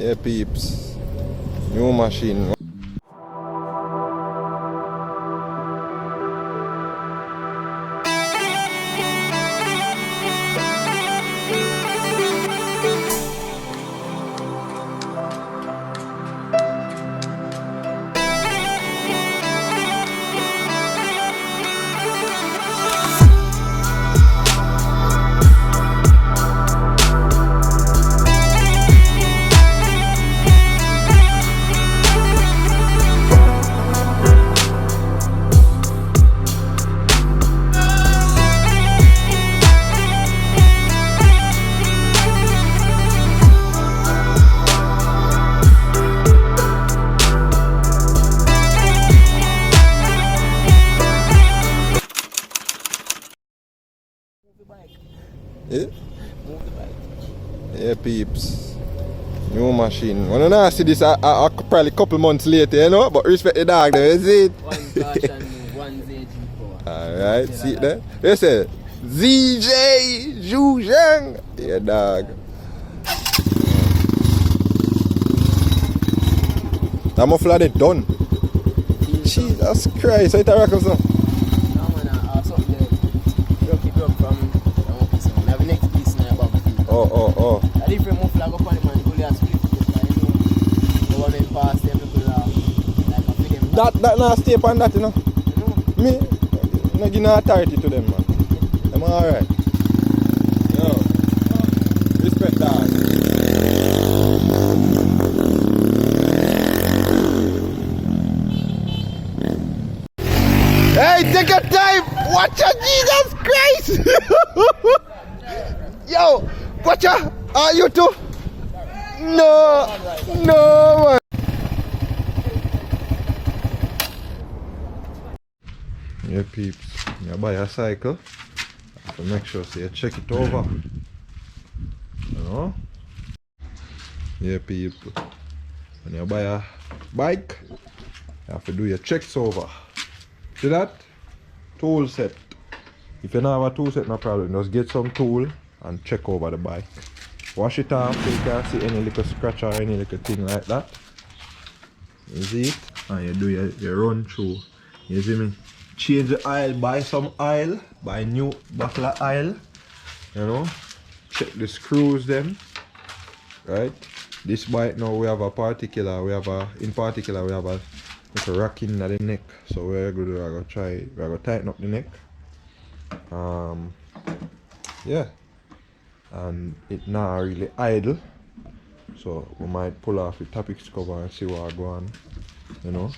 Yeah, peeps. New machine. Yeah? Yeah, peeps. New machine. When I not see this, I probably a couple months later, you know? But respect the dog there, is it? One caution, one ZG power. Alright, see it there? You say, ZJ Zhuzhang. Yeah, dog. That muffler they done. Jesus Christ, how you rock up, son? No, man, something there. Broke it up from I have a next piece in above. Oh. A different muffler go on it, man. Go there, split it. Like, you know, the one that pass them, people like a feed them. That not stay on that, you know? Me, I'm not giving authority to them, man. I'm alright. Yo, respect that. Hey, take your time! Watch out, Jesus Christ! Yo, watch out! Are you too? No, man. Yeah, peeps, you buy a cycle, so make sure so you check it over. You know? Yeah, people. When you buy a bike, you have to do your checks over. See that? Tool set. If you don't have a tool set, no problem. Just get some tool and check over the bike. Wash it off so you can't see any little scratch or any little thing like that. You see it? And you do your run through. You see me? Change the oil, buy some oil, buy new bottle of oil. You know? Check the screws then. Right? This bike now we have a particular, in particular we have a little rock in the neck. So we're gonna tighten up the neck. Yeah. And it not really idle. So we might pull off the topics cover and see what go on. You know?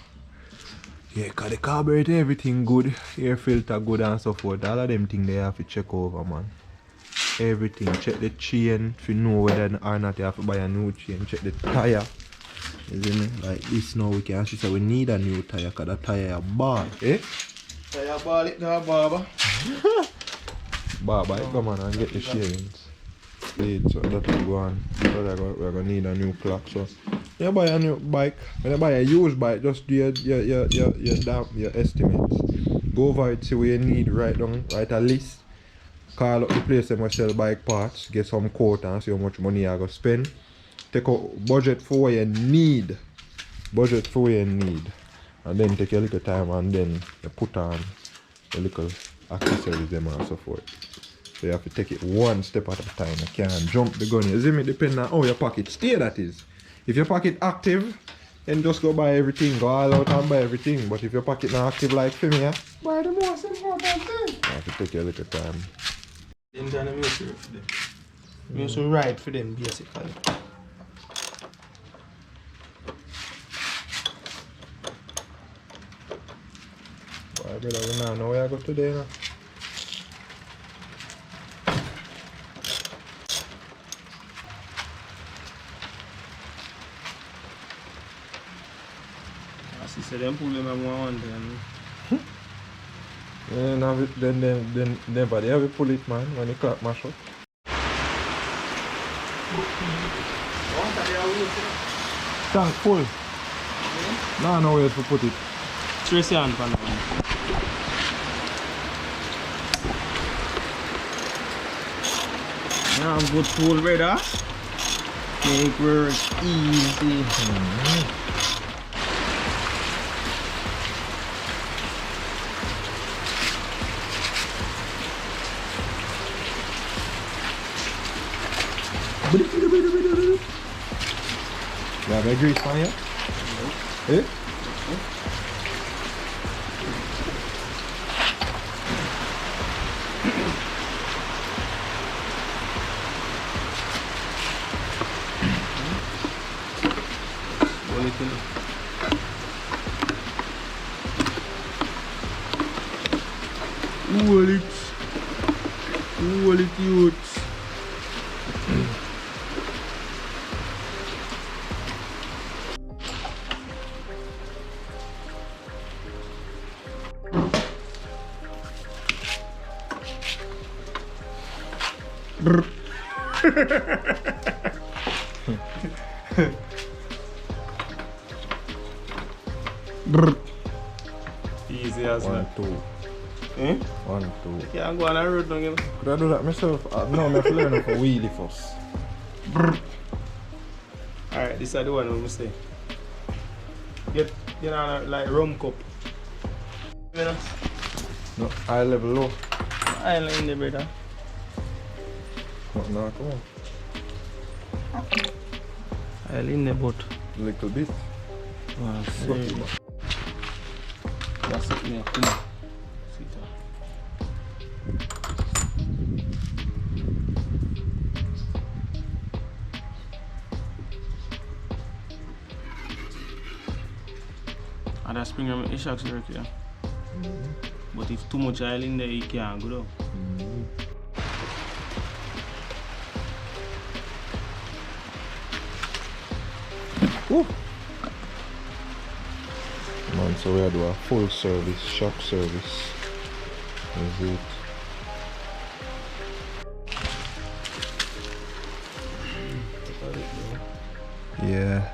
Yeah, cause the carburetor everything good, air filter good and so forth. All of them things they have to check over, man. Everything. Check the chain if you know whether or not you have to buy a new chain. Check the tire. You see me? Like this now we can actually say we need a new tire because the tire is bad. Eh? Tire ball it now, Baba. Baba, come on and get the chains. So that will go on. So we're gonna need a new clock. So you buy a new bike. When you buy a used bike, just do your estimates. Go over it, see what you need, write a list. Call up the place and sell bike parts, get some quote and see how much money you're gonna spend. Take out budget for what you need. Budget for what you need. And then take a little time and then you put on the little accessories them and so forth. So you have to take it one step at a time. You can't jump the gun. You see me? Depending on how your pocket stay, that is. If your pocket active, then just go buy everything. Go all out and buy everything. But if your pocket not active like for me, buy the most important thing. You have to take a little time. Then done a music for them. Music ride for them basically. Boy, brother, we now know where I go today now. So them pull them at 100. Yeah, then nobody ever pull it, man, when the clock mash up. Tank full. No, no way to put it. Tracy on Panda. Yeah, good tool, brother. Make work easy. You have a grease pan here? Eh? Hold it, youths. Easy as One, that. two. Eh? 1, 2. You can't go on a road, don't you? Could I do that myself? No, I have to learn how to wheelie first. Alright, this is the one I'm say. Get on a like rum cup. You know? No, high level low. I ain't in there, brother. No, come on. I in there, but. Little bit. Wow, Got it, man. That's it, man. Come on. Sit down. And that spring ram, it shocks work, yeah. But if too much oil in there, it can't go down. Woo. Man, so we do a full service, shock service. That's it. Yeah.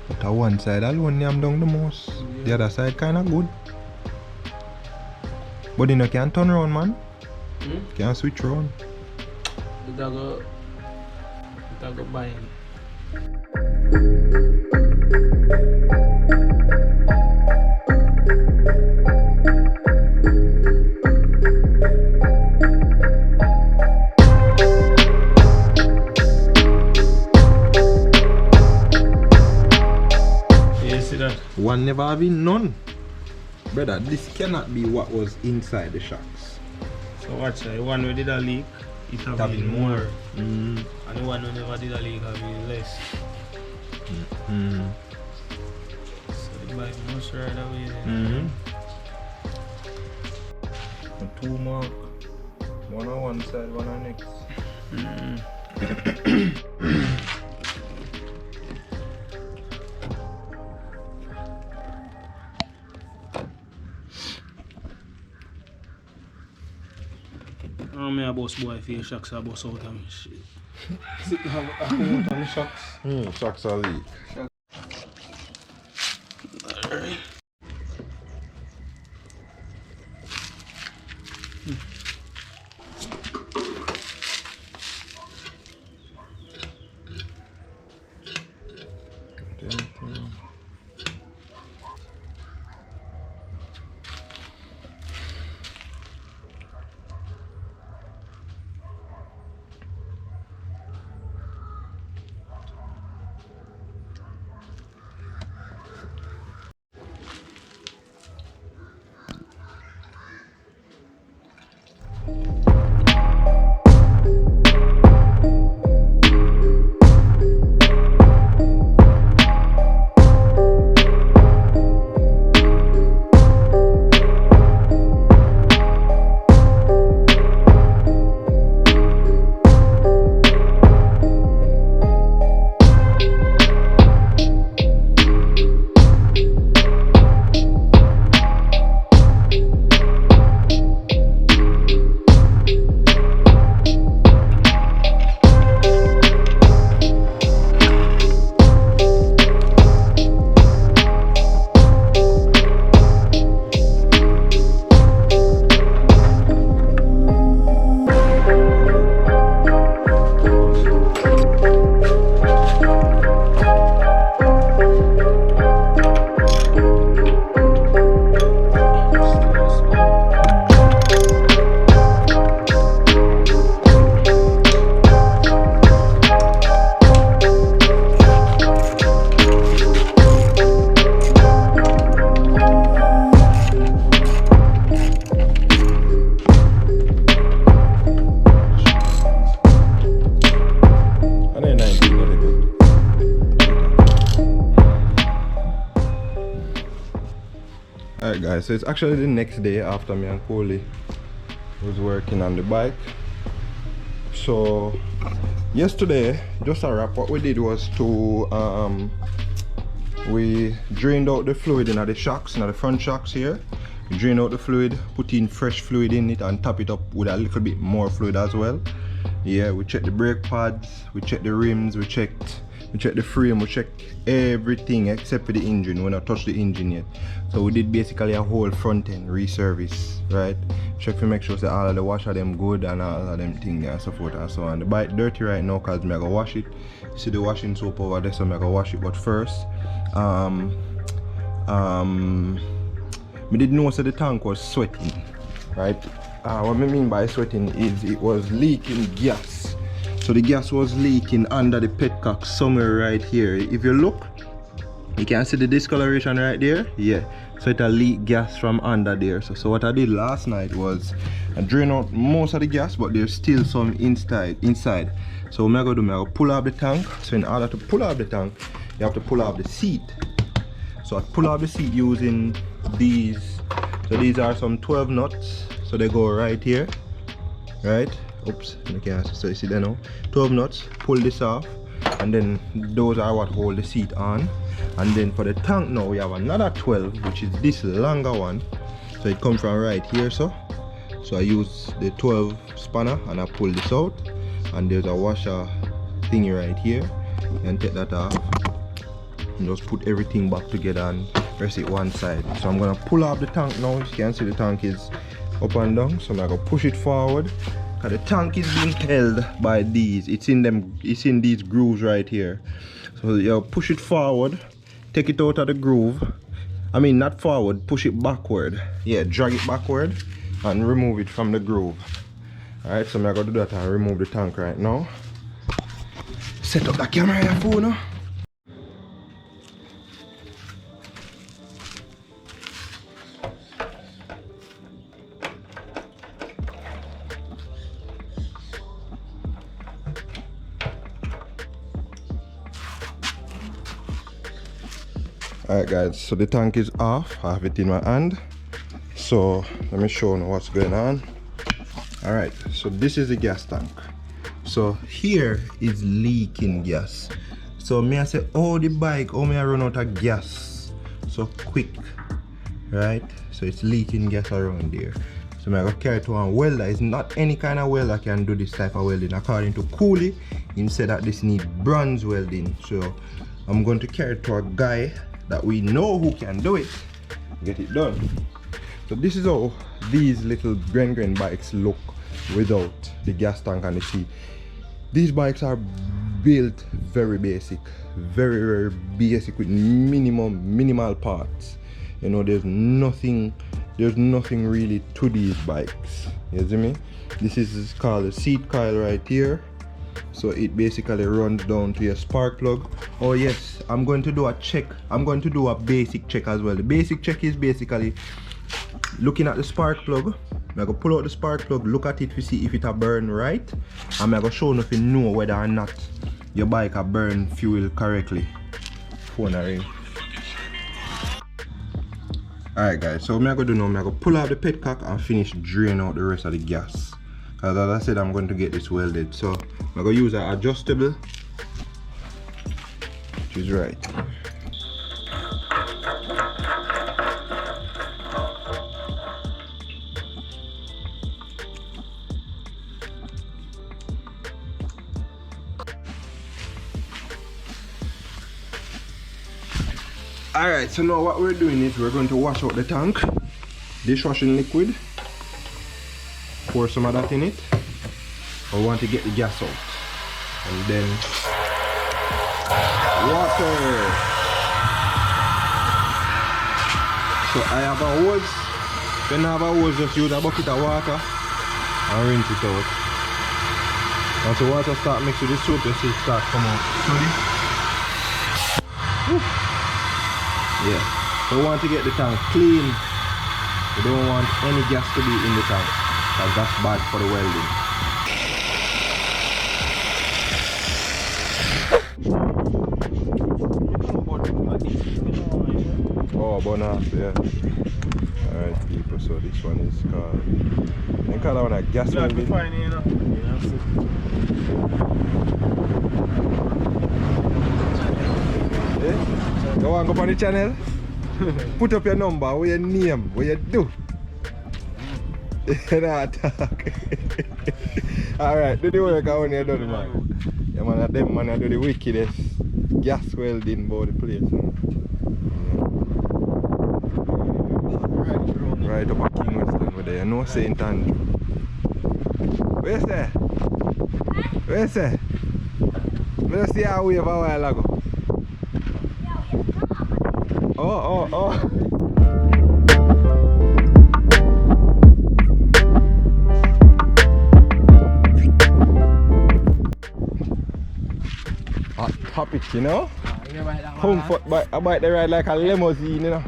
But on one side alone I'm down the most. The other side kinda good. But you know can't turn around, man. Can't switch around. The dog go buying. One never having none. Brother, this cannot be what was inside the shocks. So watch the one who did a leak, it have been more. And the one who never did a leak have been less. So the bike must ride away then. Two mark. One on one side, one on next. I don't a boss boy feel shocks are boss out of me shit. Sit have a come out on the shocks. Shocks are leak. Alright. Alright guys, so it's actually the next day after me and Coley was working on the bike. So yesterday, just a wrap, what we did was to we drained out the fluid in the shocks, in the front shocks here. We drained out the fluid, put in fresh fluid in it and top it up with a little bit more fluid as well. Yeah, we checked the brake pads, we checked the rims, we checked the frame, we checked everything except for the engine. We not touched the engine yet. So we did basically a whole front end reservice, right? Check to make sure that all of the washer them good and all of them things and so forth and so on. The bike dirty right now because I'm gonna wash it. You see the washing soap over there, so I'm gonna wash it. But first, we did notice that the tank was sweating, right? What I mean by sweating is it was leaking gas. So the gas was leaking under the petcock somewhere right here. If you look, you can see the discoloration right there. Yeah, so it a leak gas from under there. So what I did last night was I drained out most of the gas, but there's still some inside. So what I'm gonna do, I'm gonna pull up the tank. So in order to pull up the tank, you have to pull up the seat. So I pull up the seat using these. So these are some 12 nuts. So they go right here, right? Oops, okay, so you see there now. 12 nuts, pull this off, and then those are what hold the seat on. And then for the tank now, we have another 12, which is this longer one. So it comes from right here, so I use the 12 spanner and I pull this out. And there's a washer thingy right here. You can take that off. And just put everything back together and press it one side. So I'm gonna pull up the tank now. You can see the tank is up and down. So I'm gonna push it forward. Cause the tank is being held by these. It's in these grooves right here. So you push it forward, take it out of the groove. I mean not forward, push it backward. Yeah, drag it backward and remove it from the groove. Alright, so I'm gonna do that and remove the tank right now. Set up the camera on your phone now. Alright guys, so the tank is off. I have it in my hand. So let me show you what's going on. Alright, so this is the gas tank. So here is leaking gas. So may I say, oh the bike, oh may I run out of gas so quick, right? So it's leaking gas around there. So I'm gonna carry it to a welder. It's not any kind of welder can do this type of welding. According to Cooley, he said that this needs bronze welding. So I'm going to carry it to a guy that we know who can do it, get it done. So this is how these little grain bikes look without the gas tank and the seat. These bikes are built very basic, very basic with minimal parts. You know, there's nothing really to these bikes. You see me? This is called a seat coil right here. So it basically runs down to your spark plug. Oh yes, I'm going to do a check. I'm going to do a basic check as well. The basic check is basically looking at the spark plug. I'm going to pull out the spark plug, look at it to see if it burn right. And I'm going to show you if you know whether or not your bike burn fuel correctly. Phone ring. Alright guys, so what I'm going to do now, I'm going to pull out the petcock and finish draining out the rest of the gas. As I said, I'm going to get this welded. So I'm going to use an adjustable, which is right. Alright, so now what we're doing is we're going to wash out the tank, dishwashing liquid. Pour some of that in it. I want to get the gas out, and then water. So I have a hose. When I have a hose, just use a bucket of water and rinse it out. Once the water start mixed with the soap, you see it start come out. Yeah. So we want to get the tank clean. We don't want any gas to be in the tank, because that's bad for the welding. Oh, bonus, yeah. Alright people, so this one is called, they call that one a gas You have to welding. find it, you know. Eh? You want to go on the channel? Put up your number, what your name, what you do. You know talk. Alright, do the work when you're done, man. Yeah man, them man I do the wickedest gas welding about the place. Right up at Kingston over there, you know St. Andrew. Where's there? Where's there? Let's see how we have a while ago. Oh. Hot topic, you know? Comfort bike, a bike they ride like a limousine, you know?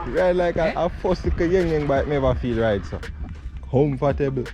Ride like a first yeng bike never feel right, so comfortable.